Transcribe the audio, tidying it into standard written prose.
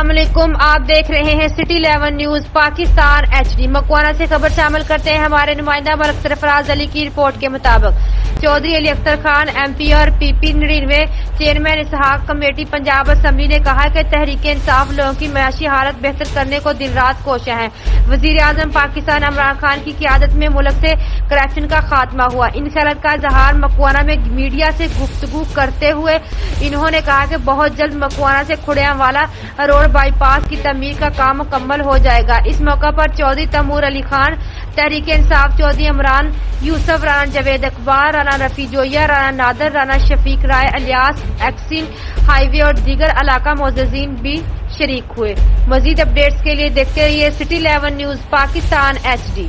السلام علیکم، آپ دیکھ رہے ہیں سٹی 11 نیوز پاکستان HD۔ مکوانا سے خبر شامل کرتے ہیں ہمارے نمائندہ ملک سرفراز علی کی رپورٹ کے مطابق چودھری علی اختر خان MP اور PP 99 چیئرمین اسحاق کمیٹی پنجاب اسمبلی نے کہا کہ تحریک انصاف لوگوں کی معاشی حالت بہتر کرنے کو دن رات کوشاں ہے۔ وزیر اعظم پاکستان عمران خان کی قیادت میں ملک سے کرپشن کا خاتمہ ہوا۔ ان خیالات کا اظہار مکوانا میں میڈیا سے گفتگو کرتے ہوئے انہوں نے کہا کہ بہت جلد مکوانا سے کھڑیام والا روڈ بائی پاس کی تعمیر کا کام مکمل ہو جائے گا۔ اس موقع پر چودھری تیمور علی خان، تحریک انصاف چودھری عمران یوسف، رانا جاوید اقبال، رانا رفیع جویا، رانا نادر، رانا شفیق رائے، الیاس ایکسن ہائی وے اور دیگر علاقہ معززین بھی شریک ہوئے۔ مزید اپڈیٹس کے لیے دیکھتے رہیے سٹی 11 نیوز پاکستان HD۔